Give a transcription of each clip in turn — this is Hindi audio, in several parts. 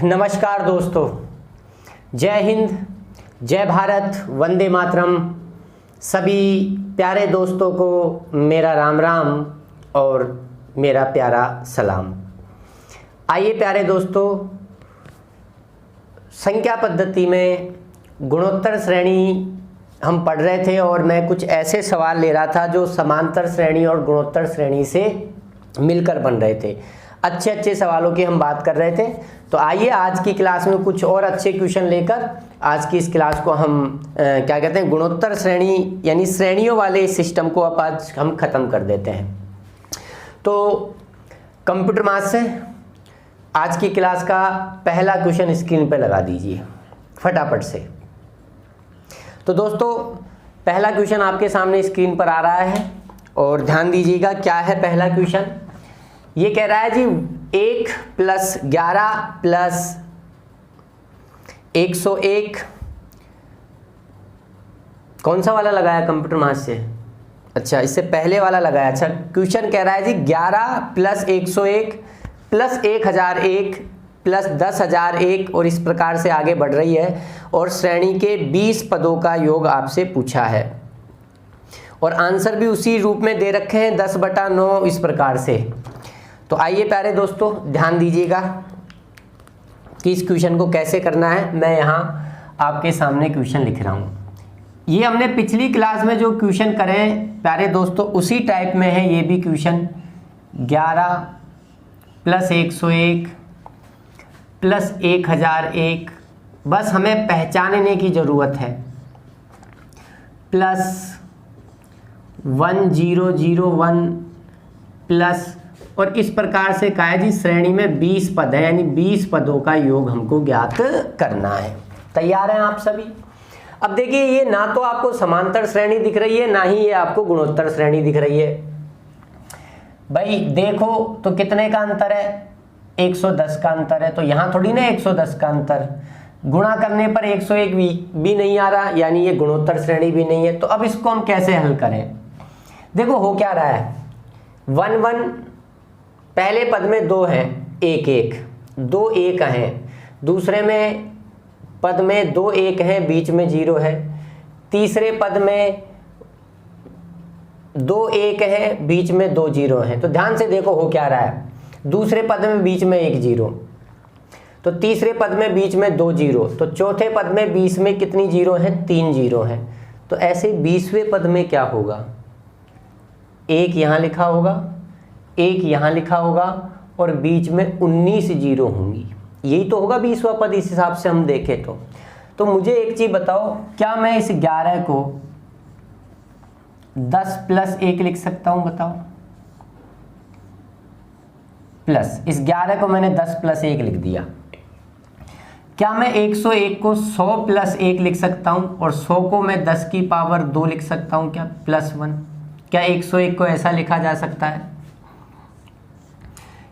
नमस्कार दोस्तों, जय हिंद, जय भारत, वंदे मातरम। सभी प्यारे दोस्तों को मेरा राम राम और मेरा प्यारा सलाम। आइए प्यारे दोस्तों, संख्या पद्धति में गुणोत्तर श्रेणी हम पढ़ रहे थे और मैं कुछ ऐसे सवाल ले रहा था जो समांतर श्रेणी और गुणोत्तर श्रेणी से मिलकर बन रहे थे। अच्छे अच्छे सवालों की हम बात कर रहे थे। तो आइए आज की क्लास में कुछ और अच्छे क्वेश्चन लेकर आज की इस क्लास को हम क्या कहते हैं, गुणोत्तर श्रेणी यानी श्रेणियों वाले सिस्टम को अब आज हम ख़त्म कर देते हैं। तो कंप्यूटर मैथ्स से आज की क्लास का पहला क्वेश्चन स्क्रीन पर लगा दीजिए फटाफट से। तो दोस्तों, पहला क्वेश्चन आपके सामने स्क्रीन पर आ रहा है और ध्यान दीजिएगा क्या है पहला क्वेश्चन। ये कह रहा है जी 1 + 11 + 101, कौन सा वाला लगाया कंप्यूटर मैथ्स से? अच्छा, इससे पहले वाला लगाया। अच्छा, क्वेश्चन कह रहा है जी 11 + 101 + 1001 + 10,001 और इस प्रकार से आगे बढ़ रही है और श्रेणी के 20 पदों का योग आपसे पूछा है और आंसर भी उसी रूप में दे रखे हैं 10/9 इस प्रकार से। तो आइए प्यारे दोस्तों, ध्यान दीजिएगा कि इस क्वेश्चन को कैसे करना है। मैं यहाँ आपके सामने क्वेश्चन लिख रहा हूँ। ये हमने पिछली क्लास में जो क्वेश्चन करे प्यारे दोस्तों उसी टाइप में है ये भी क्वेश्चन। 11 + 101 + 1001, बस हमें पहचानने की ज़रूरत है। +1001 प्लस और इस प्रकार से कहा है जी श्रेणी में 20 पद है, यानी 20 पदों का योग हमको ज्ञात करना है। तैयार हैं आप सभी? अब देखिए, ये ना तो आपको समांतर श्रेणी दिख रही है, ना ही ये आपको गुणोत्तर श्रेणी दिख रही है। भाई देखो तो कितने का अंतर है? 110 का अंतर है। तो यहाँ थोड़ी ना 110 का अंतर, गुणा करने पर 101 भी नहीं आ रहा, यानी ये गुणोत्तर श्रेणी भी नहीं है। तो अब इसको हम कैसे हल करें? देखो हो क्या रहा है, 1 1 पहले पद में 2 हैं, 1 1, 2 1 हैं। दूसरे में पद में 2 1 हैं, बीच में 0 है। तीसरे पद में 2 1 है, बीच में 2 0 हैं। तो ध्यान से देखो हो क्या रहा है, दूसरे पद में बीच में 1 0, तो तीसरे पद में बीच में 2 0, तो चौथे पद में बीच में कितनी 0 हैं? 3 0 हैं। तो ऐसे 20वें पद में क्या होगा? 1 यहाँ लिखा होगा, 1 यहाँ लिखा होगा और बीच में 19 0 होंगी। यही तो होगा 20वां पद इस हिसाब से हम देखें तो मुझे एक चीज़ बताओ, क्या मैं इस 11 को 10 + 1 लिख सकता हूँ? बताओ। प्लस इस 11 को मैंने 10 + 1 लिख दिया। क्या मैं 101 को 100 + 1 लिख सकता हूँ और 100 को मैं 10 की पावर 2 लिख सकता हूँ? क्या +1? क्या 101 को ऐसा लिखा जा सकता है?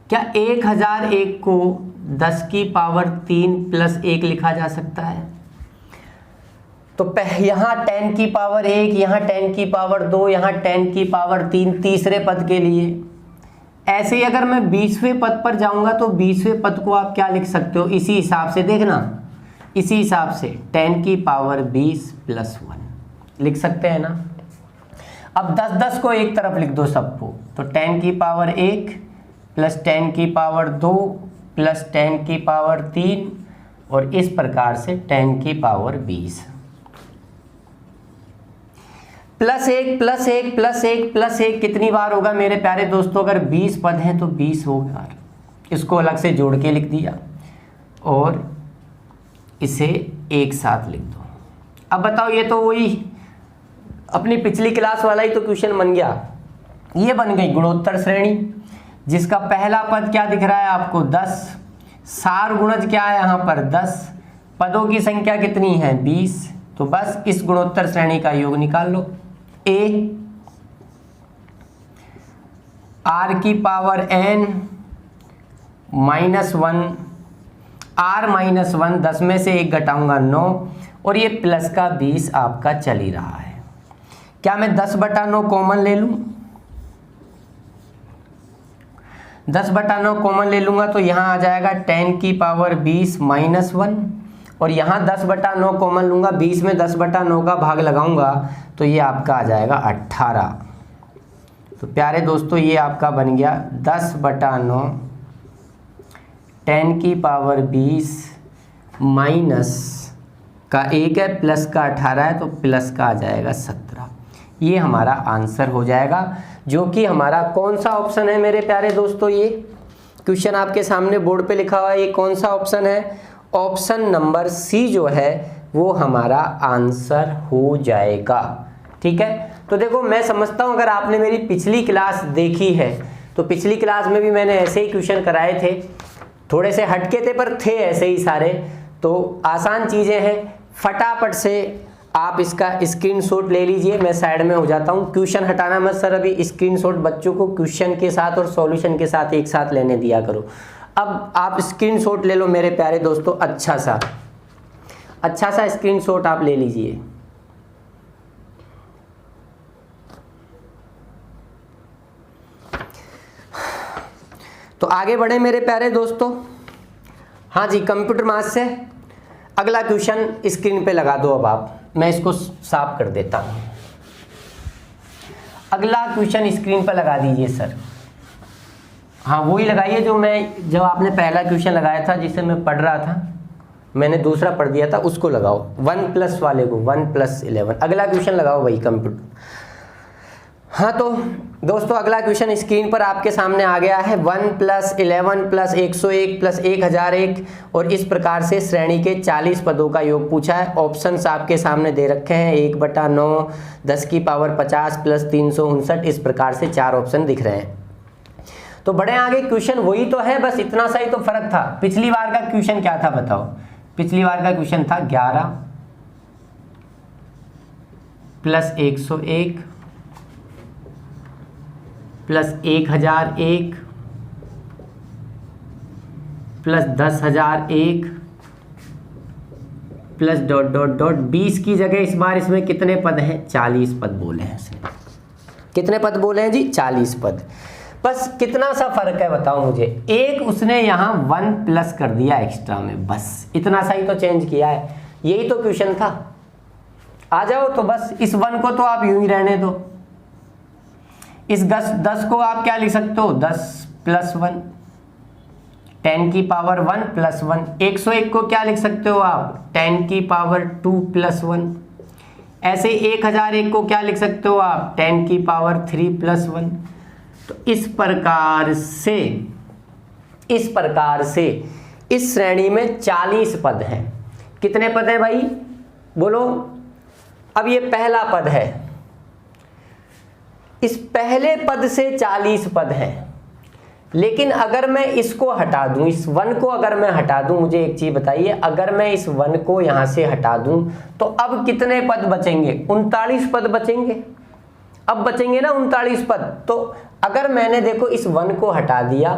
क्या 1001 को 10 की पावर 3 + 1 लिखा जा सकता है? तो यहाँ 10 की पावर 1, यहाँ 10 की पावर 2, यहाँ 10 की पावर 3 तीसरे पद के लिए। ऐसे ही अगर मैं 20वें पद पर जाऊंगा तो 20वें पद को आप क्या लिख सकते हो? इसी हिसाब से देखना, इसी हिसाब से 10 की पावर 20 + 1 लिख सकते हैं ना। अब 10 10 को एक तरफ लिख दो सबको, तो 10 की पावर 1 + 10 की पावर 2 + 10 की पावर 3 और इस प्रकार से 10 की पावर 20 +1 +1 +1 +1 कितनी बार होगा मेरे प्यारे दोस्तों? अगर 20 पद हैं तो 20 होगा। इसको अलग से जोड़ के लिख दिया और इसे एक साथ लिख दो। अब बताओ, ये तो वही अपनी पिछली क्लास वाला ही तो क्वेश्चन बन गया। ये बन गई गुणोत्तर श्रेणी जिसका पहला पद क्या दिख रहा है आपको? 10। सार गुणज क्या है यहाँ पर? 10। पदों की संख्या कितनी है? 20। तो बस इस गुणोत्तर श्रेणी का योग निकाल लो। a r की पावर n -1, r -1, 10 में से 1 घटाऊंगा 9 और ये प्लस का 20 आपका चल ही रहा है। क्या मैं 10/9 कॉमन ले लूं? 10/9 कॉमन ले लूँगा तो यहाँ आ जाएगा 10 की पावर 20 माइनस 1, और यहाँ 10/9 कॉमन लूँगा, 20 में 10/9 का भाग लगाऊंगा तो ये आपका आ जाएगा 18। तो प्यारे दोस्तों ये आपका बन गया 10/9 10 की पावर 20 माइनस का 1 है, प्लस का 18 है, तो प्लस का आ जाएगा 17। ये हमारा आंसर हो जाएगा, जो कि हमारा कौन सा ऑप्शन है मेरे प्यारे दोस्तों। ये क्वेश्चन आपके सामने बोर्ड पे लिखा हुआ है, ये कौन सा ऑप्शन है? ऑप्शन नंबर सी जो है वो हमारा आंसर हो जाएगा। ठीक है, तो देखो मैं समझता हूँ अगर आपने मेरी पिछली क्लास देखी है तो पिछली क्लास में भी मैंने ऐसे ही क्वेश्चन कराए थे, थोड़े से हटके थे पर थे ऐसे ही सारे। तो आसान चीज़ें हैं, फटाफट से आप इसका स्क्रीनशॉट ले लीजिए। मैं साइड में हो जाता हूँ, क्वेश्चन हटाना मत सर, अभी स्क्रीनशॉट बच्चों को क्वेश्चन के साथ और सॉल्यूशन के साथ एक साथ लेने दिया करो। अब आप स्क्रीनशॉट ले लो मेरे प्यारे दोस्तों, अच्छा सा स्क्रीनशॉट आप ले लीजिए। तो आगे बढ़े मेरे प्यारे दोस्तों। हाँ जी, कंप्यूटर मैथ से अगला क्वेश्चन स्क्रीन पे लगा दो। अब आप, मैं इसको साफ कर देता हूँ। अगला क्वेश्चन स्क्रीन पर लगा दीजिए सर। हाँ वही लगाइए जब आपने पहला क्वेश्चन लगाया था, जिसे मैं पढ़ रहा था, मैंने दूसरा पढ़ दिया था, उसको लगाओ 1+ वाले को, 1+11। अगला क्वेश्चन लगाओ वही कंप्यूटर। हाँ तो दोस्तों अगला क्वेश्चन स्क्रीन पर आपके सामने आ गया है। 1+11+101+1001 और इस प्रकार से श्रेणी के 40 पदों का योग पूछा है। ऑप्शंस आपके सामने दे रखे हैं, 1/9, 10 की पावर 50 + 359, इस प्रकार से 4 ऑप्शन दिख रहे हैं। तो बड़े आगे क्वेश्चन वही तो है, बस इतना सा ही तो फर्क था। पिछली बार का क्वेश्चन क्या था बताओ? पिछली बार का क्वेश्चन था 11 + 101 + 1001 + 10,001 + ... 20 की जगह इस बार इसमें कितने पद हैं? 40 पद बोले हैं इसने। कितने पद बोले हैं जी? 40 पद। बस कितना सा फर्क है बताओ मुझे? एक उसने यहाँ 1+ कर दिया एक्स्ट्रा में, बस इतना सा ही तो चेंज किया है। यही तो क्वेश्चन था। आ जाओ तो बस इस 1 को तो आप यूं ही रहने दो। इस 10 को आप क्या लिख सकते हो? 10 + 1, 10 की पावर 1 + 1। 101 को क्या लिख सकते हो आप? 10 की पावर 2 + 1। ऐसे 1001 को क्या लिख सकते हो आप? 10 की पावर 3 + 1। तो इस प्रकार से इस श्रेणी में 40 पद हैं। कितने पद हैं भाई बोलो? अब ये पहला पद है, इस पहले पद से 40 पद हैं। लेकिन अगर मैं इसको हटा दूं, इस 1 को अगर मैं हटा दूं, मुझे एक चीज बताइए, अगर मैं इस 1 को यहां से हटा दूं तो अब कितने पद बचेंगे? 39 पद बचेंगे। अब बचेंगे ना 39 पद। तो अगर मैंने देखो इस 1 को हटा दिया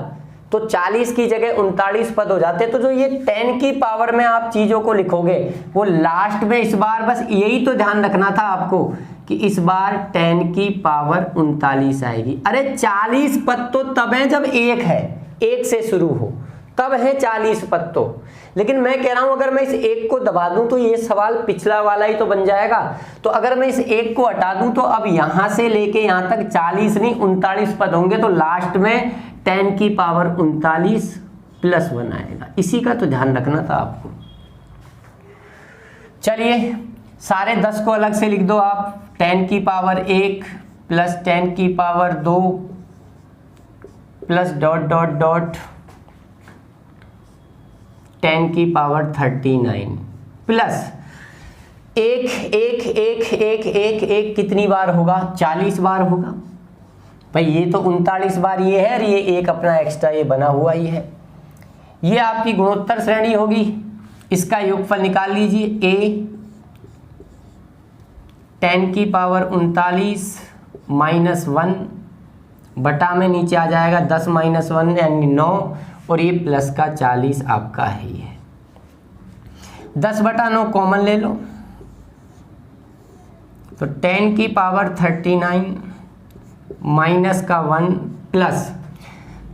तो 40 की जगह 39 पद हो जाते। तो जो ये 10 की पावर में आप चीजों को लिखोगे वो लास्ट में, इस बार बस यही तो ध्यान रखना था आपको कि इस बार 10 की पावर 39 आएगी। अरे 40 पद तो तब है जब 1 है, 1 से शुरू हो, तब है 40 पद तो। लेकिन मैं कह रहा हूं अगर मैं इस 1 को दबा दूं तो ये सवाल पिछला वाला ही तो बन जाएगा। तो अगर मैं इस 1 को हटा दूं तो अब यहां से लेके यहां तक 40 नहीं 39 पद होंगे। तो लास्ट में 10 की पावर 39 + 1 आएगा। इसी का तो ध्यान रखना था आपको। चलिए सारे 10 को अलग से लिख दो आप। 10 की पावर 1 + 10 की पावर 2 + ... 10 की पावर 39 प्लस 1 कितनी बार होगा? 40 बार होगा भाई। ये तो 39 बार ये है और ये 1 अपना एक्स्ट्रा ये बना हुआ ही है। ये आपकी गुणोत्तर श्रेणी होगी। इसका योगफल निकाल लीजिए। a 10 की पावर 39 - 1 बटा में नीचे आ जाएगा 10 - 1 यानी 9 और ये प्लस का 40 आपका है। ये 10/9 कॉमन ले लो तो 10 की पावर 39 - का 1 प्लस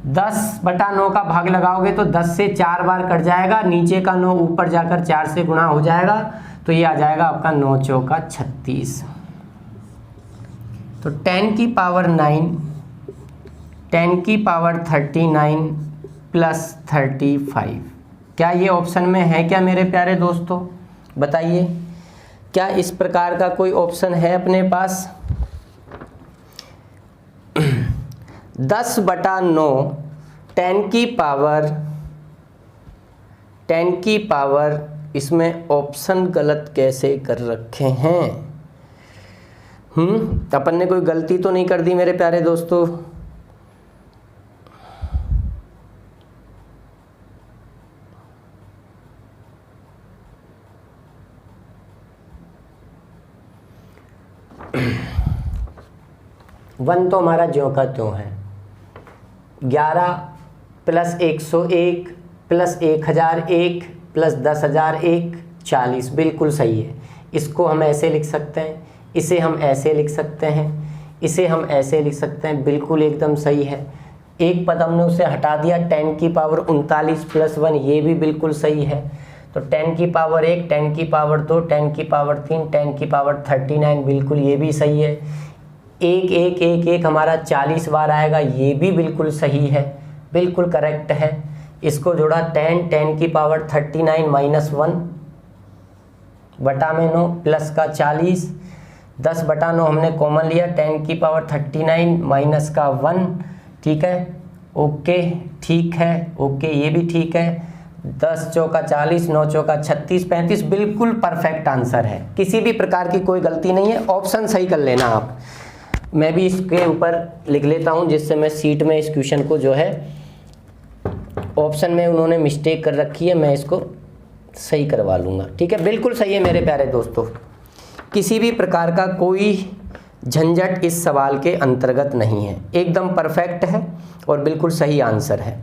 10/9 का भाग लगाओगे तो 10 से 4 बार कट जाएगा, नीचे का 9 ऊपर जाकर 4 से गुणा हो जाएगा, तो ये आ जाएगा आपका 9 चौका 36। तो 10 की पावर 9, 10 की पावर 39 प्लस 35। क्या ये ऑप्शन में है क्या मेरे प्यारे दोस्तों? बताइए, क्या इस प्रकार का कोई ऑप्शन है अपने पास? 10/9 10 की पावर इसमें ऑप्शन गलत कैसे कर रखे हैं? अपन ने कोई गलती तो नहीं कर दी मेरे प्यारे दोस्तों? वन तो हमारा ज्यों का त्यों है। 11 प्लस 101 प्लस 1001 प्लस 10,001 40, बिल्कुल सही है। इसको हम ऐसे लिख सकते हैं, इसे हम ऐसे लिख सकते हैं, इसे हम ऐसे लिख सकते हैं, बिल्कुल एकदम सही है। एक पद हमने उसे हटा दिया, 10 की पावर 39 प्लस 1, ये भी बिल्कुल सही है। तो 10 की पावर 1, 10 की पावर 2, 10 की पावर 3, 10 की पावर 39, बिल्कुल ये भी सही है। 1 1 1 1 हमारा 40 बार आएगा, ये भी बिल्कुल सही है, बिल्कुल करेक्ट है। इसको जोड़ा 10 की पावर 39 माइनस 1 बटा में 9 प्लस का 40, 10/9 हमने कॉमन लिया, 10 की पावर 39 माइनस का 1, ठीक है, ओके, ठीक है, ओके, ये भी ठीक है। 10 चौका 40, 9 चौका 36, 35, बिल्कुल परफेक्ट आंसर है, किसी भी प्रकार की कोई गलती नहीं है। ऑप्शन सही कर लेना आप, मैं भी इसके ऊपर लिख लेता हूँ जिससे मैं सीट में इस क्वेश्चन को जो है ऑप्शन में उन्होंने मिस्टेक कर रखी है, मैं इसको सही करवा लूँगा, ठीक है। बिल्कुल सही है मेरे प्यारे दोस्तों, किसी भी प्रकार का कोई झंझट इस सवाल के अंतर्गत नहीं है, एकदम परफेक्ट है और बिल्कुल सही आंसर है।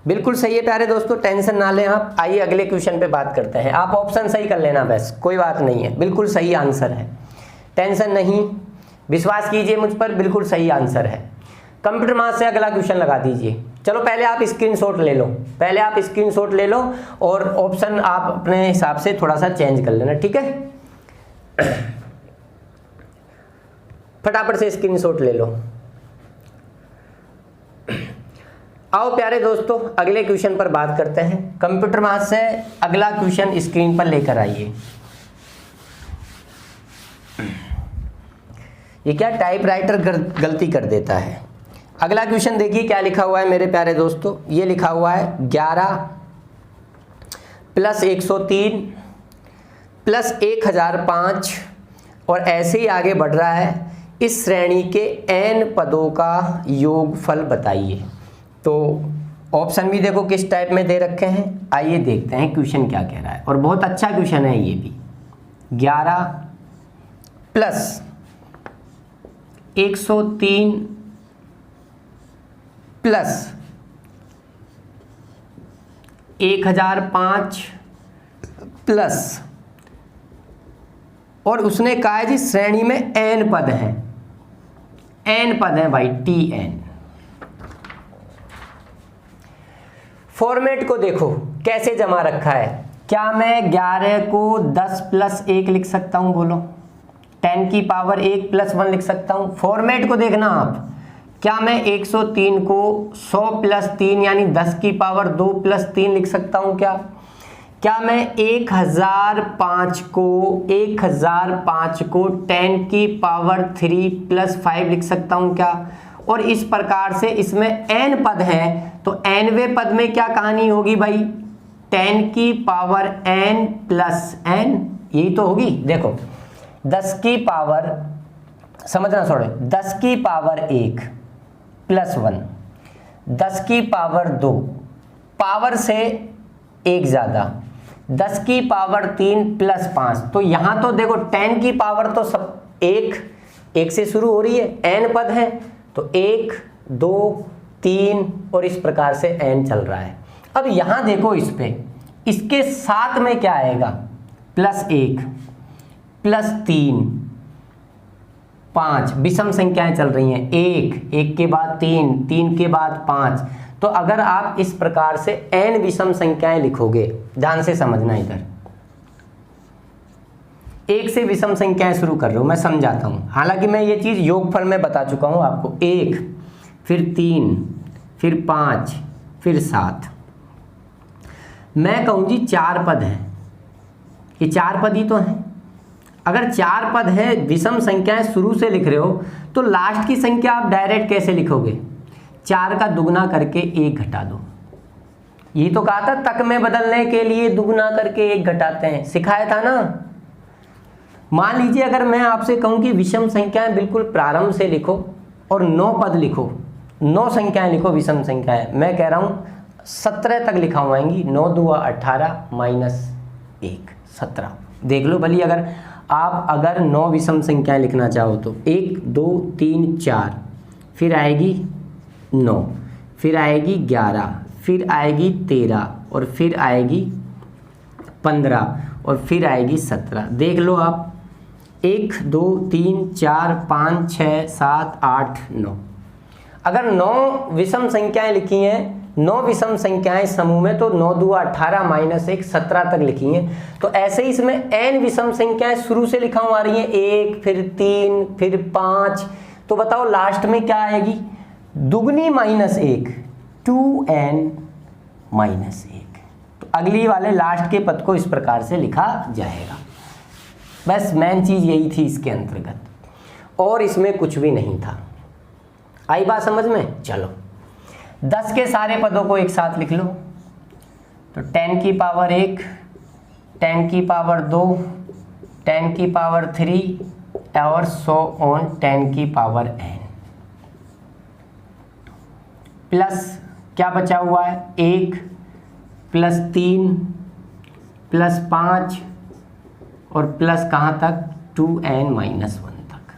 बिल्कुल सही है प्यारे दोस्तों, टेंशन ना लें आप। आइए अगले क्वेश्चन पे बात करते हैं। आप ऑप्शन सही कर लेना, बस कोई बात नहीं है, बिल्कुल सही आंसर है, टेंशन नहीं, विश्वास कीजिए मुझ पर, बिल्कुल सही आंसर है। कंप्यूटर मैथ से अगला क्वेश्चन लगा दीजिए। चलो पहले आप स्क्रीनशॉट ले लो, पहले आप स्क्रीनशॉट ले लो और ऑप्शन आप अपने हिसाब से थोड़ा सा चेंज कर लेना, ठीक है। फटाफट से स्क्रीनशॉट ले लो। आओ प्यारे दोस्तों अगले क्वेश्चन पर बात करते हैं। कंप्यूटर मैथ से अगला क्वेश्चन स्क्रीन पर लेकर आइए। ये क्या टाइपराइटर गलती कर देता है। अगला क्वेश्चन देखिए क्या लिखा हुआ है मेरे प्यारे दोस्तों, ये लिखा हुआ है 11 प्लस 103 प्लस 1005 और ऐसे ही आगे बढ़ रहा है। इस श्रेणी के n पदों का योगफल बताइए। तो ऑप्शन भी देखो किस टाइप में दे रखे हैं, आइए देखते हैं क्वेश्चन क्या कह रहा है। और बहुत अच्छा क्वेश्चन है ये भी। 11 प्लस 103 प्लस 1005 प्लस, और उसने कहा है जी श्रेणी में n पद हैं, n पद हैं भाई, tn। फॉर्मेट को देखो कैसे जमा रखा है। क्या मैं 11 को 10 प्लस 1 लिख सकता हूं? बोलो। 10 की पावर 1 प्लस 1 लिख सकता हूं। फॉर्मेट को देखना आप। क्या मैं 103 को 100 प्लस 3 यानी 10 की पावर 2 प्लस 3 लिख सकता हूं? क्या मैं 1005 को 10 की पावर 3 प्लस 5 लिख सकता हूं क्या? और इस प्रकार से इसमें n पद हैं, तो nवें पद में क्या कहानी होगी भाई? 10 की पावर n प्लस n, यही तो होगी। देखो 10 की पावर, समझना थोड़े, 10 की पावर 1 प्लस 1, 10 की पावर 2, पावर से 1 ज़्यादा, 10 की पावर 3 प्लस 5। तो यहाँ तो देखो 10 की पावर तो सब एक से शुरू हो रही है, n पद है, तो 1 2 3 और इस प्रकार से n चल रहा है। अब यहाँ देखो, इस पे इसके साथ में क्या आएगा, +1 +3 5, विषम संख्याएं चल रही हैं, 1 1 के बाद 3 3 के बाद 5। तो अगर आप इस प्रकार से n विषम संख्याएं लिखोगे, ध्यान से समझना, इधर 1 से विषम संख्याएं शुरू कर रहे हो, मैं समझाता हूं। हालांकि मैं ये चीज योगफल में बता चुका हूं आपको, 1 फिर 3 फिर 5 फिर 7। मैं कहूं जी 4 पद है, ये 4 पद ही तो हैं। अगर 4 पद है, विषम संख्याएं शुरू से लिख रहे हो, तो लास्ट की संख्या आप डायरेक्ट कैसे लिखोगे, 4 का दुगना करके 1 घटा दो। ये तो कहा था तक में बदलने के लिए दुगना करके 1 घटाते हैं, सिखाया था ना। मान लीजिए अगर मैं आपसे कहूं कि विषम संख्याएं बिल्कुल प्रारंभ से लिखो और 9 पद लिखो, 9 संख्याएं लिखो विषम संख्याएं, मैं कह रहा हूं 17 तक लिखावाएंगी, 9 दूआ 18 -1 17। देख लो भली, अगर आप 9 विषम संख्याएं लिखना चाहो तो 1 2 3 4, फिर आएगी 9, फिर आएगी 11, फिर आएगी 13, और फिर आएगी 15, और फिर आएगी 17। देख लो आप, 1 2 3 4 5 6 7 8 9। अगर 9 विषम संख्याएं लिखी हैं, 9 विषम संख्याएं समूह में, तो 9 दूआ 18 -1 17 तक लिखी हैं। तो ऐसे ही इसमें n विषम संख्याएं शुरू से लिखा हुआ आ रही हैं, 1 फिर 3 फिर 5। तो बताओ लास्ट में क्या आएगी, दुगनी -1 2n -1। तो अगली वाले लास्ट के पद को इस प्रकार से लिखा जाएगा। बस मेन चीज यही थी इसके अंतर्गत, और इसमें कुछ भी नहीं था। आई बात समझ में? चलो 10 के सारे पदों को एक साथ लिख लो। तो 10 की पावर 1, 10 की पावर 2, 10 की पावर 3 और सो ऑन 10 की पावर n। प्लस क्या बचा हुआ है, 1 +3 +5 और प्लस कहाँ तक, 2n -1 तक।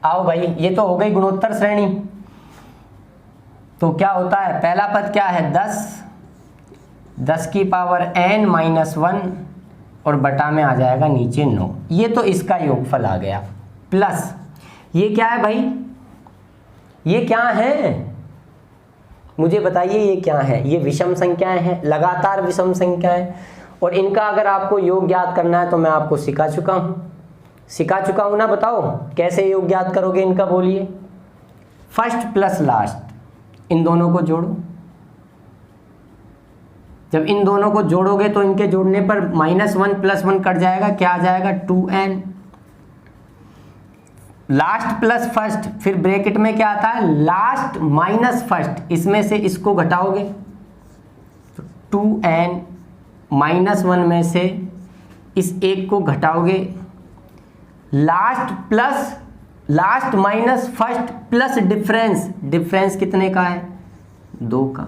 आओ भाई, ये तो हो गई गुणोत्तर श्रेणी। तो क्या होता है, पहला पद क्या है, 10, 10 की पावर n -1 और बटा में आ जाएगा नीचे 9। ये तो इसका योगफल आ गया। प्लस ये क्या है भाई, ये क्या है, मुझे बताइए ये क्या है। ये विषम संख्याएं हैं, लगातार विषम संख्याएं, और इनका अगर आपको योग ज्ञात करना है तो मैं आपको सिखा चुका हूं ना। बताओ कैसे योग ज्ञात करोगे इनका, बोलिए। फर्स्ट प्लस लास्ट, इन दोनों को जोड़ो। जब इन दोनों को जोड़ोगे तो इनके जोड़ने पर -1 + 1 कट जाएगा, क्या आ जाएगा, 2n। लास्ट प्लस फर्स्ट, फिर ब्रैकेट में क्या आता है, लास्ट माइनस फर्स्ट, इसमें से इसको घटाओगे तो 2n -1 में से इस एक को घटाओगे, last plus last minus first plus difference कितने का है, 2 का,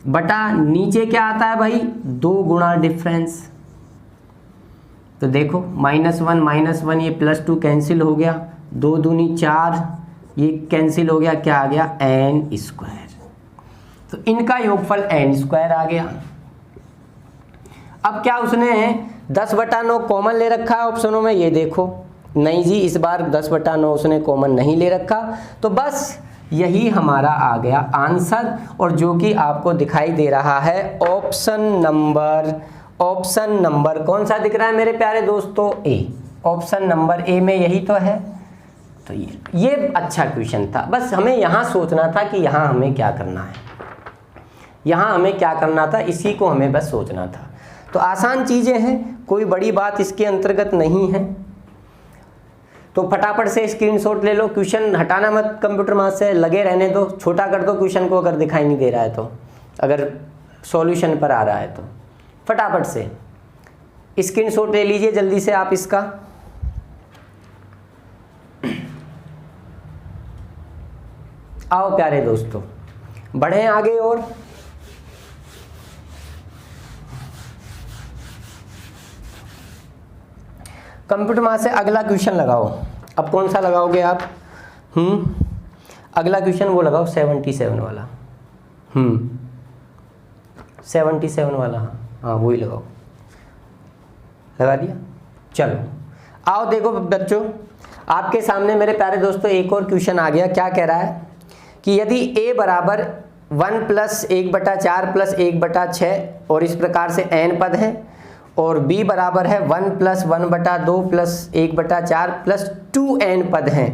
बटा नीचे क्या आता है भाई, 2 गुणा डिफरेंस। तो देखो -1 ये +2 कैंसिल हो गया, 2 दूनी 4, ये कैंसिल हो गया, क्या आ गया, n²। तो इनका योगफल n² आ गया। अब क्या उसने 10/9 कॉमन ले रखा है ऑप्शनों में, ये देखो, नहीं जी इस बार 10/9 उसने कॉमन नहीं ले रखा। तो बस यही हमारा आ गया आंसर, और जो कि आपको दिखाई दे रहा है ऑप्शन नंबर कौन सा दिख रहा है मेरे प्यारे दोस्तों, ए। ऑप्शन नंबर ए में यही तो है। तो ये अच्छा क्वेश्चन था। बस हमें यहाँ सोचना था कि यहाँ हमें क्या करना है, यहाँ हमें क्या करना था, इसी को हमें बस सोचना था। तो आसान चीज़ें हैं, कोई बड़ी बात इसके अंतर्गत नहीं है। तो फटाफट से स्क्रीनशॉट ले लो, क्वेश्चन हटाना मत कंप्यूटर माउस से, लगे रहने दो, छोटा कर दो क्वेश्चन को अगर दिखाई नहीं दे रहा है तो, अगर सॉल्यूशन पर आ रहा है तो फटाफट से स्क्रीनशॉट ले लीजिए जल्दी से आप इसका। आओ प्यारे दोस्तों बढ़ें आगे, और कंप्यूटर माउस से अगला क्वेश्चन लगाओ। अब कौन सा लगाओगे आप, अगला क्वेश्चन वो लगाओ 77 वाला। 77 वाला, हाँ वही लगाओ, लगा दिया। चलो आओ देखो बच्चों, आपके सामने मेरे प्यारे दोस्तों एक और क्वेश्चन आ गया। क्या कह रहा है कि यदि a बराबर 1 प्लस 1/4 प्लस 1/6 और इस प्रकार से n पद हैं, और b बराबर है 1 प्लस 1/2 प्लस 1/4 प्लस 2n पद हैं,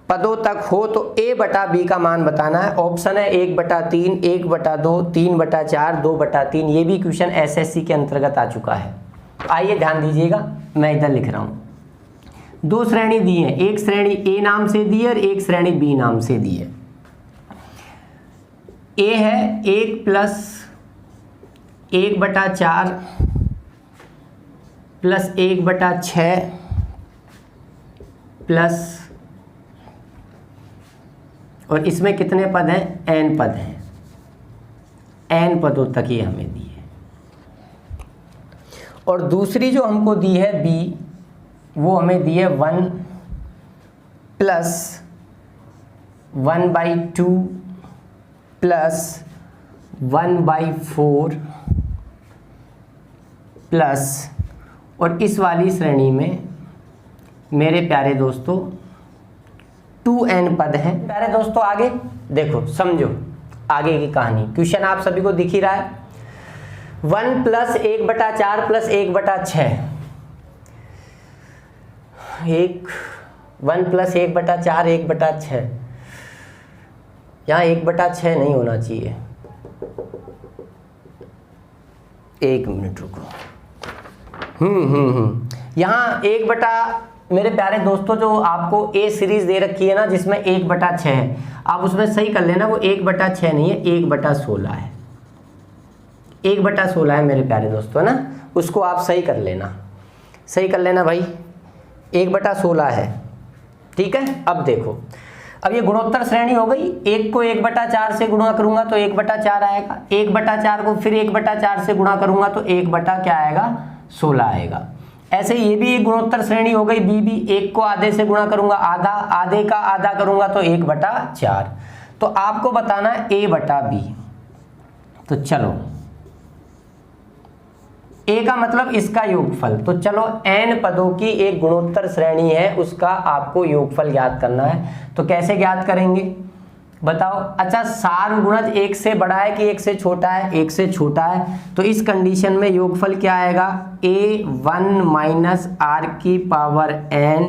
पदों तक हो तो a बटा b का मान बताना है। ऑप्शन है 1/3, 1/2, 3/4, 2/3। ये भी क्वेश्चन SSC के अंतर्गत आ चुका है। आइए ध्यान दीजिएगा, मैं इधर लिख रहा हूँ। दो श्रेणी दी है, एक श्रेणी a नाम से दी है और एक श्रेणी b नाम से दी है। a है 1 प्लस 1/4 प्लस 1/6 प्लस, और इसमें कितने पद हैं? n पद हैं, n पदों तक ये हमें दी है। और दूसरी जो हमको दी है b, वो हमें दी है 1 प्लस 1/2 प्लस 1/4 प्लस, और इस वाली श्रेणी में मेरे प्यारे दोस्तों 2n पद हैं। प्यारे दोस्तों आगे देखो, समझो आगे की कहानी। क्वेश्चन आप सभी को दिख ही रहा है, 1 प्लस 1/4 प्लस 1/6, 1 प्लस 1/4 1/6, यहाँ 1/6 नहीं होना चाहिए, एक मिनट रुको। यहाँ 1 मेरे प्यारे दोस्तों जो आपको ए सीरीज दे रखी है ना, जिसमें 1/6 है, आप उसमें सही कर लेना, वो 1/6 नहीं है, 1/16 है। 1/16 है मेरे प्यारे दोस्तों, है ना, उसको आप सही कर लेना, सही कर लेना भाई, 1/16 है, ठीक है। अब देखो, अब ये गुणोत्तर श्रेणी हो गई, 1 को 1/4 से गुणा करूंगा तो 1/4 आएगा, 1/4 को फिर 1/4 से गुणा करूंगा तो 1/16 आएगा। ऐसे ये भी एक गुणोत्तर श्रेणी हो गई बी भी, 1 को आधे से गुणा करूंगा आधा, आधे का आधा करूंगा तो 1/4। तो आपको बताना है a बटा b। तो चलो, a का मतलब इसका योगफल, तो चलो n पदों की एक गुणोत्तर श्रेणी है, उसका आपको योगफल ज्ञात करना है। तो कैसे ज्ञात करेंगे बताओ? अच्छा, सार गुणज 1 से बड़ा है कि 1 से छोटा है? 1 से छोटा है, तो इस कंडीशन में योगफल क्या आएगा? a1 माइनस r की पावर n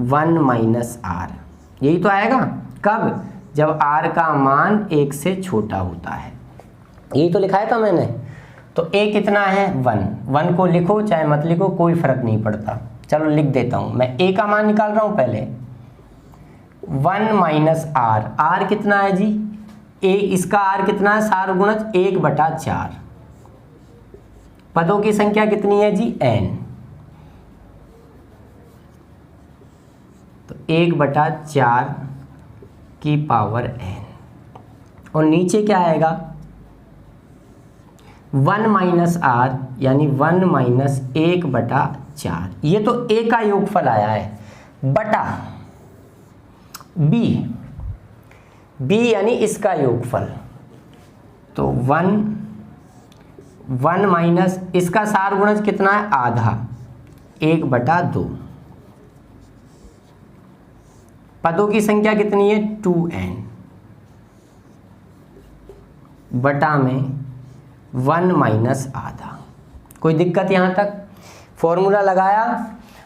1 माइनस r, यही तो आएगा। कब? जब r का मान 1 से छोटा होता है, यही तो लिखाया था मैंने। तो a कितना है? 1 को लिखो चाहे मत लिखो, कोई फर्क नहीं पड़ता। चलो लिख देता हूं, मैं a का मान निकाल रहा हूं पहले, 1 माइनस r कितना है जी? a, इसका r कितना है? सार गुणज 1/4, पदों की संख्या कितनी है जी? n, तो 1/4 की पावर n, और नीचे क्या आएगा? 1 माइनस r, यानी 1 माइनस 1/4। ये तो a का योगफल आया है, बटा b यानी इसका योगफल, तो 1 माइनस इसका सार गुणज कितना है? आधा, 1/2। पदों की संख्या कितनी है? 2n, बटा में 1 माइनस आधा। कोई दिक्कत यहाँ तक? फॉर्मूला लगाया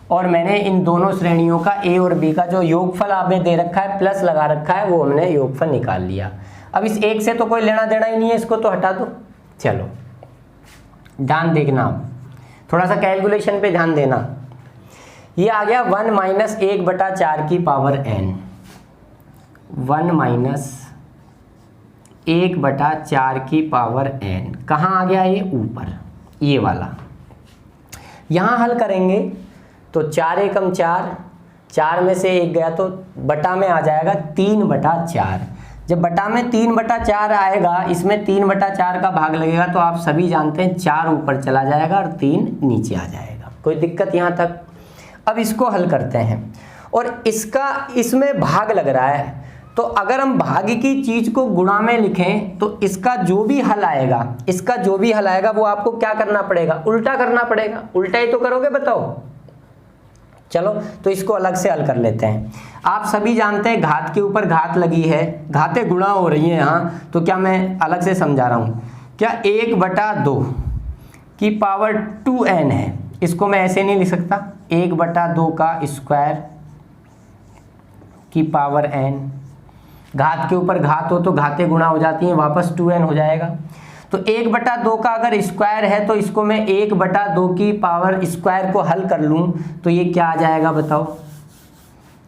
और मैंने इन दोनों श्रेणियों का a और b का जो योगफल आपने दे रखा है, प्लस लगा रखा है, वो हमने योगफल निकाल लिया। अब इस 1 से तो कोई लेना देना ही नहीं है, इसको तो हटा दो। चलो ध्यान देखना, आप थोड़ा सा कैलकुलेशन पे ध्यान देना। ये आ गया 1 माइनस 1/4 की पावर n, 1 माइनस 1/4 की पावर n। कहाँ आ गया ये? ऊपर, ये वाला। यहाँ हल करेंगे तो 4 एकम 4, 4 में से 1 गया तो बटा में आ जाएगा 3/4। जब बटा में 3/4 आएगा, इसमें 3/4 का भाग लगेगा, तो आप सभी जानते हैं 4 ऊपर चला जाएगा और 3 नीचे आ जाएगा। कोई दिक्कत यहाँ तक? अब इसको हल करते हैं, और इसका इसमें भाग लग रहा है, तो अगर हम भाग की चीज को गुणा में लिखें तो इसका जो भी हल आएगा वो आपको क्या करना पड़ेगा, उल्टा करना पड़ेगा। उल्टा ही तो करोगे, बताओ। चलो तो इसको अलग से हल कर लेते हैं। आप सभी जानते हैं घात के ऊपर घात लगी है, घातें गुणा हो रही हैं यहाँ, तो क्या मैं अलग से समझा रहा हूँ क्या, 1/2 की पावर 2n है, इसको मैं ऐसे नहीं लिख सकता, 1/2 का स्क्वायर की पावर n। घात के ऊपर घात हो तो घातें गुणा हो जाती हैं, वापस 2n हो जाएगा। तो 1/2 का अगर स्क्वायर है तो इसको मैं 1/2 की पावर स्क्वायर को हल कर लूँ तो ये क्या आ जाएगा, बताओ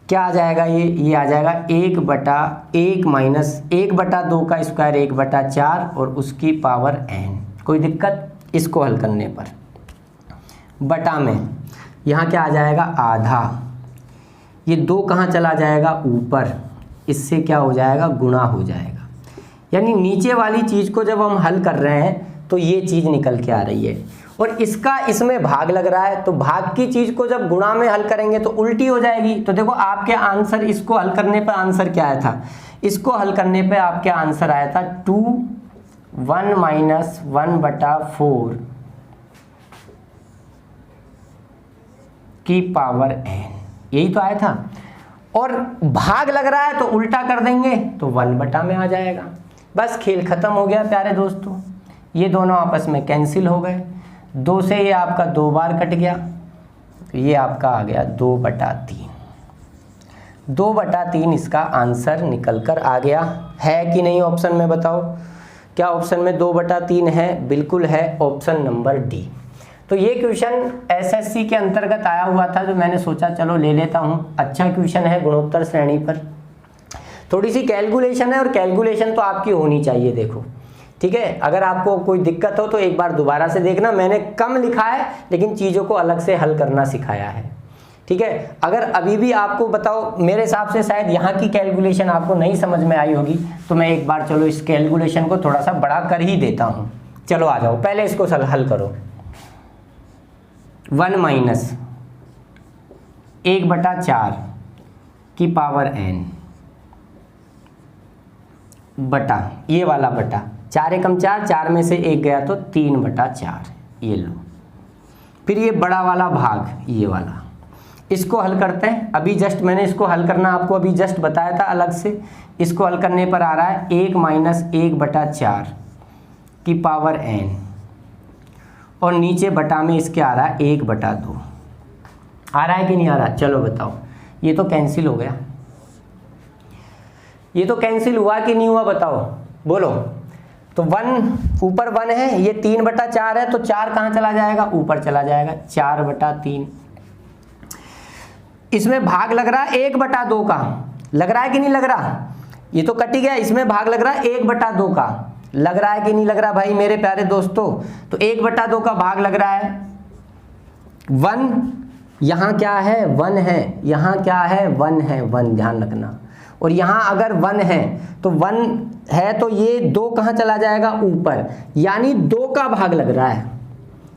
क्या आ जाएगा, ये आ जाएगा 1/1 माइनस 1/2 का स्क्वायर 1/4 और उसकी पावर n। कोई दिक्कत इसको हल करने पर? बटा में यहाँ क्या आ जाएगा, आधा, ये 2 कहाँ चला जाएगा, ऊपर, इससे क्या हो जाएगा, गुणा हो जाएगा। यानी नीचे वाली चीज़ को जब हम हल कर रहे हैं तो ये चीज़ निकल के आ रही है, और इसका इसमें भाग लग रहा है, तो भाग की चीज़ को जब गुणा में हल करेंगे तो उल्टी हो जाएगी। तो देखो आपके आंसर, इसको हल करने पर आंसर क्या आया था, इसको हल करने पे आपके आंसर आया था 2 माइनस 1/4 की पावर n, यही तो आया था। और भाग लग रहा है तो उल्टा कर देंगे तो 1/, में आ जाएगा। बस खेल खत्म हो गया प्यारे दोस्तों, ये दोनों आपस में कैंसिल हो गए, 2 से ये आपका 2 बार कट गया, तो ये आपका आ गया 2/3। 2/3 इसका आंसर निकल कर आ गया है कि नहीं, ऑप्शन में बताओ, क्या ऑप्शन में 2/3 है? बिल्कुल है, ऑप्शन नंबर डी। तो ये क्वेश्चन एसएससी के अंतर्गत आया हुआ था, जो मैंने सोचा चलो ले लेता हूँ। अच्छा क्वेश्चन है गुणोत्तर श्रेणी पर, थोड़ी सी कैलकुलेशन है, और कैलकुलेशन तो आपकी होनी चाहिए। देखो ठीक है, अगर आपको कोई दिक्कत हो तो एक बार दोबारा से देखना, मैंने कम लिखा है लेकिन चीज़ों को अलग से हल करना सिखाया है। ठीक है, अगर अभी भी आपको बताओ, मेरे हिसाब से शायद यहाँ की कैलकुलेशन आपको नहीं समझ में आई होगी, तो मैं एक बार चलो इस कैलकुलेशन को थोड़ा सा बड़ा कर ही देता हूँ। चलो आ जाओ, पहले इसको हल करो। 1 माइनस 1/4 की पावर n बटा, ये वाला बटा 4 एकम 4, 4 में से 1 गया तो 3/4, ये लो। फिर ये बड़ा वाला भाग, ये वाला, इसको हल करते हैं। अभी जस्ट मैंने इसको हल करना आपको अभी जस्ट बताया था अलग से। इसको हल करने पर आ रहा है 1 माइनस 1/4 की पावर n, और नीचे बटा में इसके आ रहा है 1/2। आ रहा है कि नहीं आ रहा, चलो बताओ। ये तो कैंसिल हो गया, ये तो कैंसिल हुआ कि नहीं हुआ, बताओ, बोलो। तो 1 ऊपर 1 है, ये 3/4 है, तो 4 कहाँ चला जाएगा, ऊपर चला जाएगा, 4/3। इसमें भाग लग रहा है 1/2 का, लग रहा है कि नहीं लग रहा, ये तो कट ही गया। इसमें भाग लग रहा है 1/2 का, लग रहा है कि नहीं लग रहा भाई मेरे प्यारे दोस्तों। तो 1/2 का भाग लग रहा है 1, यहाँ क्या है 1 है, यहाँ क्या है 1 है, 1 ध्यान रखना। और यहाँ अगर 1 है तो 1 है तो ये 2 कहाँ चला जाएगा, ऊपर, यानी 2 का भाग लग रहा है।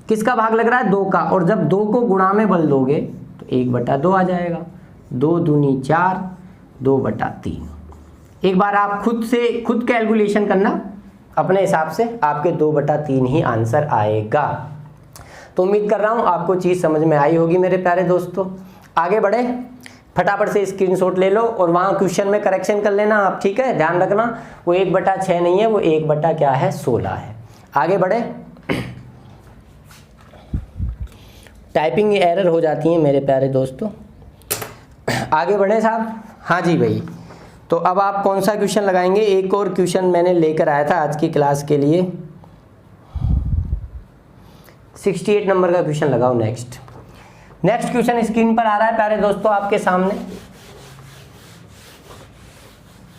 किसका भाग लग रहा है, 2 का। और जब 2 को गुणा में बदल दोगे तो 1/2 आ जाएगा, 2 दूनी 4, 2/3। एक बार आप खुद कैलकुलेशन करना अपने हिसाब से, आपके 2/3 ही आंसर आएगा। तो उम्मीद कर रहा हूँ आपको चीज़ समझ में आई होगी मेरे प्यारे दोस्तों। आगे बढ़े, फटाफट से स्क्रीनशॉट ले लो और वहाँ क्वेश्चन में करेक्शन कर लेना आप, ठीक है। ध्यान रखना वो 1/6 नहीं है, वो 1/16 है। आगे बढ़े, टाइपिंग एरर हो जाती है मेरे प्यारे दोस्तों। आगे बढ़े साहब, हाँ जी भाई। तो अब आप कौन सा क्वेश्चन लगाएंगे, एक और क्वेश्चन मैंने लेकर आया था आज की क्लास के लिए, 68 नंबर का क्वेश्चन लगाओ। नेक्स्ट क्वेश्चन स्क्रीन पर आ रहा है प्यारे दोस्तों आपके सामने।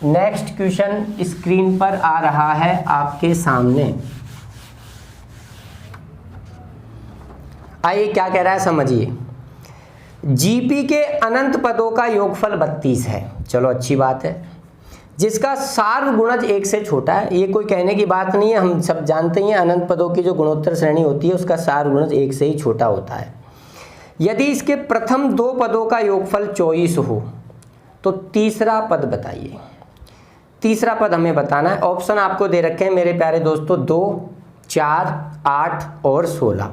नेक्स्ट क्वेश्चन स्क्रीन पर आ रहा है आपके सामने। आइए क्या कह रहा है समझिए। जीपी के अनंत पदों का योगफल 32 है। चलो अच्छी बात है। जिसका सार्वगुणज 1 से छोटा है, ये कोई कहने की बात नहीं है, हम सब जानते हैं अनंत पदों की जो गुणोत्तर श्रेणी होती है उसका सार्वगुणज 1 से ही छोटा होता है। यदि इसके प्रथम 2 पदों का योगफल 24 हो तो तीसरा पद बताइए। तीसरा पद हमें बताना है। ऑप्शन आपको दे रखे हैं मेरे प्यारे दोस्तों, 2, 4, 8 और 16।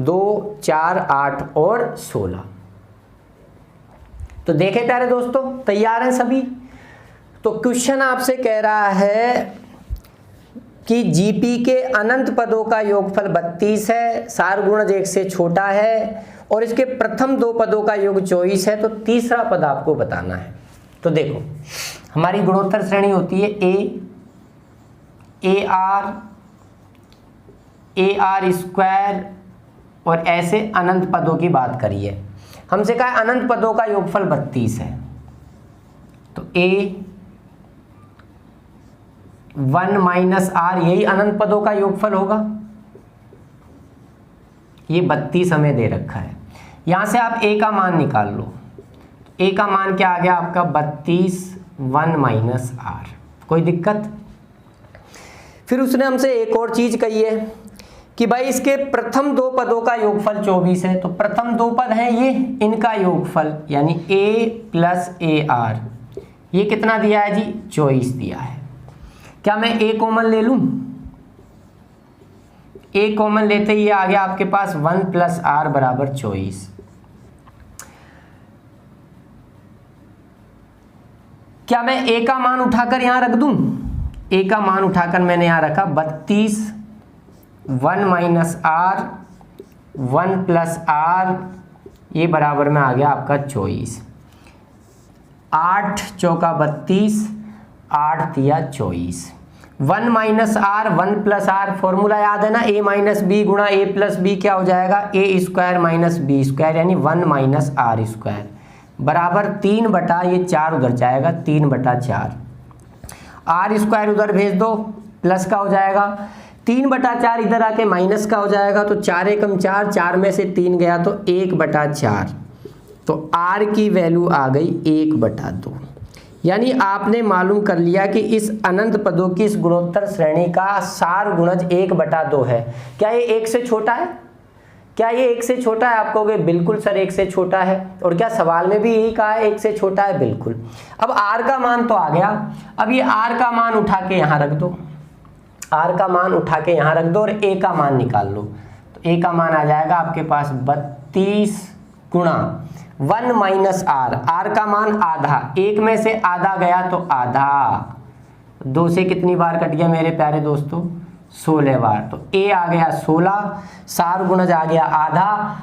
2, 4, 8 और 16। तो देखें प्यारे दोस्तों, तैयार हैं सभी? तो क्वेश्चन आपसे कह रहा है कि जीपी के अनंत पदों का योगफल 32 है, सार गुणज 1 से छोटा है और इसके प्रथम 2 पदों का योग 24 है। तो तीसरा पद आपको बताना है। तो देखो, हमारी गुणोत्तर श्रेणी होती है ए आर स्क्वायर और ऐसे अनंत पदों की बात करिए। हमसे कहा अनंत पदों का योगफल 32 है, तो A1 माइनस आर यही अनंत पदों का योगफल होगा। ये 32 हमें दे रखा है। यहां से आप A का मान निकाल लो। A का मान क्या आ गया आपका? 32 1 माइनस आर। कोई दिक्कत? फिर उसने हमसे एक और चीज कही है कि भाई इसके प्रथम 2 पदों का योगफल 24 है। तो प्रथम 2 पद हैं ये, इनका योगफल यानी A प्लस AR, ये कितना दिया है जी? 24 दिया है। क्या मैं A कॉमन ले लूं? A कॉमन लेते ही आ गया आपके पास 1 प्लस आर बराबर 24। क्या मैं A का मान उठाकर यहां रख दूं? A का मान उठाकर मैंने यहां रखा 32 1 माइनस आर 1 प्लस आर, ये बराबर में आ गया आपका 24। 8 चौका 32, 8 दिया 24। 1 minus R 1 plus R, formula याद है ना? A माइनस बी गुणा A प्लस बी क्या हो जाएगा? A square minus B square यानी 1 माइनस आर स्क्वायर बराबर 3 बटा ये 4 उधर जाएगा 3 बटा 4। आर स्क्वायर उधर भेज दो, प्लस का हो जाएगा। 3 बटा 4 इधर आके माइनस का हो जाएगा। तो 4 एकम 4, 4 में से 3 गया तो 1 बटा 4। तो आर की वैल्यू आ गई 1 बटा 2। यानी आपने मालूम कर लिया कि इस अनंत पदों की इस गुणोत्तर श्रेणी का सार गुणज 1 बटा 2 है। क्या ये 1 से छोटा है? क्या ये 1 से छोटा है? आप कहोगे बिल्कुल सर 1 से छोटा है। और क्या सवाल में भी यही कहा है 1 से छोटा है? बिल्कुल। अब आर का मान तो आ गया, अब ये आर का मान उठा के यहाँ रख दो। आर का मान उठा के यहाँ रख दो और ए का मान निकाल लो। तो ए का मान आ जाएगा आपके पास 32 गुणा 1 माइनस आर, आर का मान आधा, 1 में से आधा गया तो आधा, 2 से कितनी बार कट गया मेरे प्यारे दोस्तों? 16 बार। तो ए आ गया 16, सार गुणज आ गया आधा।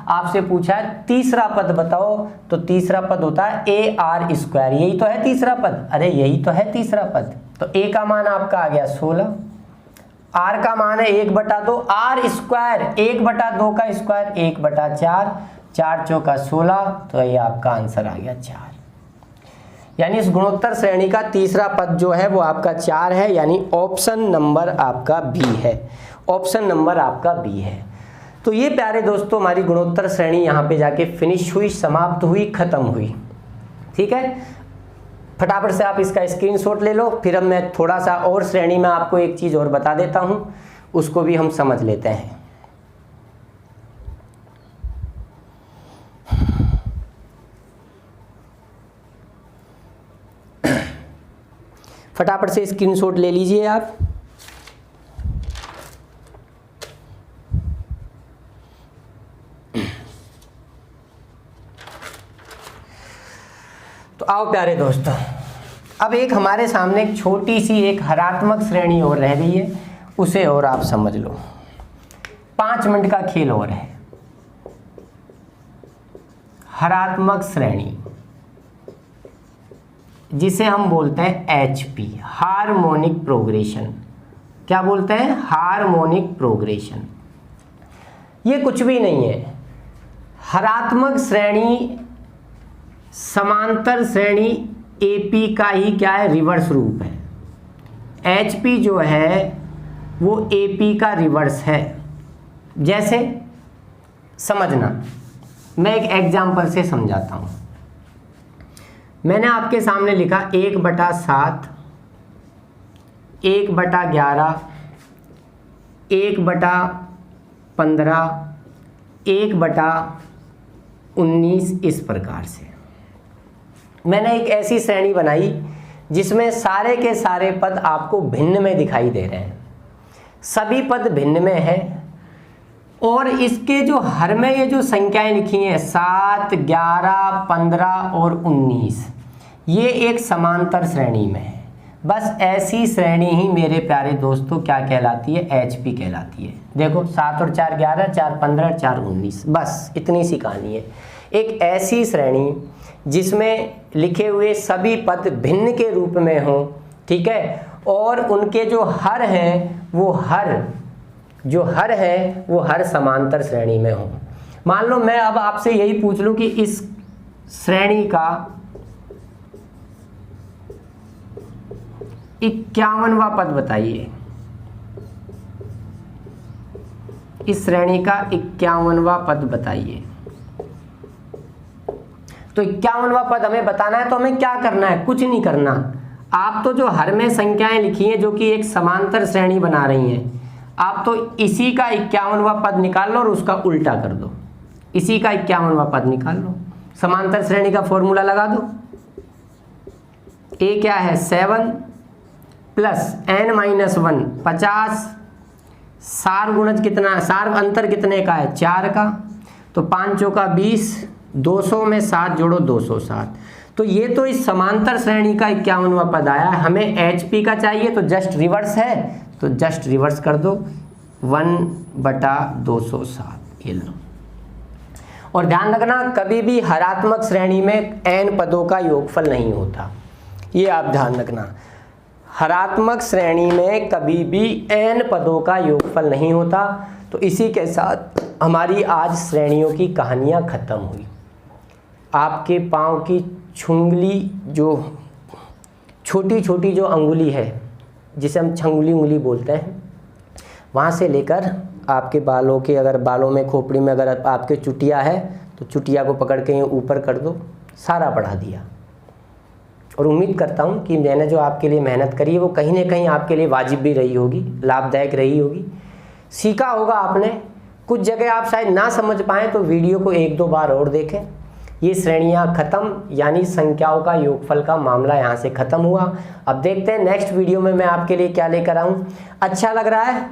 आपसे पूछा है तीसरा पद बताओ, तो तीसरा पद होता है ए आर स्क्वायर। यही तो है तीसरा पद, अरे यही तो है तीसरा पद। तो ए का मान आपका आ गया 16, आर का मान है 1 बटा 2, आर स्क्वायर 1 बटा 2 का स्क्वायर 1 बटा 4, 4 चौका 16, तो ये आपका आंसर आ गया 4। यानी इस गुणोत्तर श्रेणी का तीसरा पद जो है वो आपका 4 है, यानी ऑप्शन नंबर आपका बी है। ऑप्शन नंबर आपका बी है। तो ये प्यारे दोस्तों हमारी गुणोत्तर श्रेणी यहाँ पे जाके फिनिश हुई, समाप्त हुई, खत्म हुई। ठीक है, फटाफट से आप इसका स्क्रीनशॉट ले लो। फिर अब मैं थोड़ा सा और श्रेणी में आपको एक चीज़ और बता देता हूँ, उसको भी हम समझ लेते हैं। फटाफट से स्क्रीनशॉट ले लीजिए आप। तो आओ प्यारे दोस्तों, अब एक हमारे सामने एक छोटी सी एक हरात्मक श्रेणी और रह गई है, उसे और आप समझ लो। 5 मिनट का खेल और है। हरात्मक श्रेणी जिसे हम बोलते हैं HP, हार्मोनिक प्रोग्रेशन। क्या बोलते हैं? Harmonic progression. ये कुछ भी नहीं है। हरात्मक श्रेणी समांतर श्रेणी AP का ही क्या है? रिवर्स रूप है। HP जो है वो AP का रिवर्स है। जैसे समझना, मैं एक एग्जाम्पल से समझाता हूँ। मैंने आपके सामने लिखा 1/7, 1/11, 1/15, 1/19 इस प्रकार से मैंने एक ऐसी श्रेणी बनाई जिसमें सारे के सारे पद आपको भिन्न में दिखाई दे रहे हैं, सभी पद भिन्न में है और इसके जो हर में ये जो संख्याएं लिखी हैं 7, 11, 15 और 19, ये एक समांतर श्रेणी में है। बस ऐसी श्रेणी ही मेरे प्यारे दोस्तों क्या कहलाती है, HP कहलाती है। देखो 7 और 4 11, 4 15, 4 19, बस इतनी सी कहानी है। एक ऐसी श्रेणी जिसमें लिखे हुए सभी पद भिन्न के रूप में हों, ठीक है, और उनके जो हर हैं वो हर समांतर श्रेणी में हो। मान लो मैं अब आपसे यही पूछ लूं कि इस श्रेणी का 51वां पद बताइए, इस श्रेणी का 51वां पद बताइए। तो 51वां पद हमें बताना है तो हमें क्या करना है, कुछ नहीं करना। आप तो जो हर में संख्याएं लिखी हैं जो कि एक समांतर श्रेणी बना रही हैं, आप तो इसी का 51वां पद निकाल लो और उसका उल्टा कर दो। इसी का 51वां पद निकाल लो, समांतर श्रेणी का फॉर्मूला लगा दो। ए क्या है 7 प्लस n-1 50, सार गुणज कितना, सार अंतर कितने का है 4 का, तो 5 चौका 20, 200 में 7 जोड़ो 207। तो ये तो इस समांतर श्रेणी का 51वां पद आया। हमें HP का चाहिए तो जस्ट रिवर्स है, तो जस्ट रिवर्स कर दो 1/207, ये लो। और ध्यान रखना कभी भी हरात्मक श्रेणी में n पदों का योगफल नहीं होता, ये आप ध्यान रखना। हरात्मक श्रेणी में कभी भी n पदों का योगफल नहीं होता। तो इसी के साथ हमारी आज श्रेणियों की कहानियाँ खत्म हुई। आपके पाँव की छुंगली, जो छोटी छोटी जो अंगुली है जिसे हम छंगुली उंगली बोलते हैं, वहाँ से लेकर आपके बालों के, अगर बालों में खोपड़ी में अगर आपके चुटिया है तो चुटिया को पकड़ के ऊपर कर दो, सारा बढ़ा दिया। और उम्मीद करता हूँ कि मैंने जो आपके लिए मेहनत करी है वो कहीं ना कहीं आपके लिए वाजिब भी रही होगी, लाभदायक रही होगी। सीखा होगा आपने। कुछ जगह आप शायद ना समझ पाएँ तो वीडियो को 1-2 बार और देखें। ये श्रेणियाँ खत्म, यानी संख्याओं का योगफल का मामला यहाँ से खत्म हुआ। अब देखते हैं नेक्स्ट वीडियो में मैं आपके लिए क्या लेकर आऊँ। अच्छा लग रहा है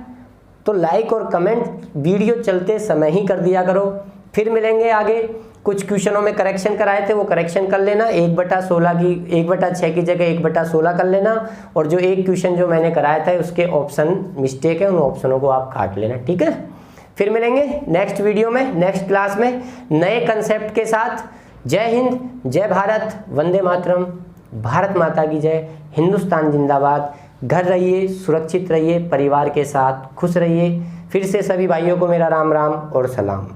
तो लाइक और कमेंट वीडियो चलते समय ही कर दिया करो। फिर मिलेंगे आगे। कुछ क्वेश्चनों में करेक्शन कराए थे वो करेक्शन कर लेना, 1/6 की जगह 1/16 कर लेना। और जो एक क्वेश्चन जो मैंने कराया था उसके ऑप्शन मिस्टेक है, उन ऑप्शनों को आप काट लेना, ठीक है। फिर मिलेंगे नेक्स्ट वीडियो में, नेक्स्ट क्लास में नए कंसेप्ट के साथ। जय हिंद, जय भारत, वंदे मातरम, भारत माता की जय, हिंदुस्तान जिंदाबाद। घर रहिए, सुरक्षित रहिए, परिवार के साथ खुश रहिए। फिर से सभी भाइयों को मेरा राम राम और सलाम।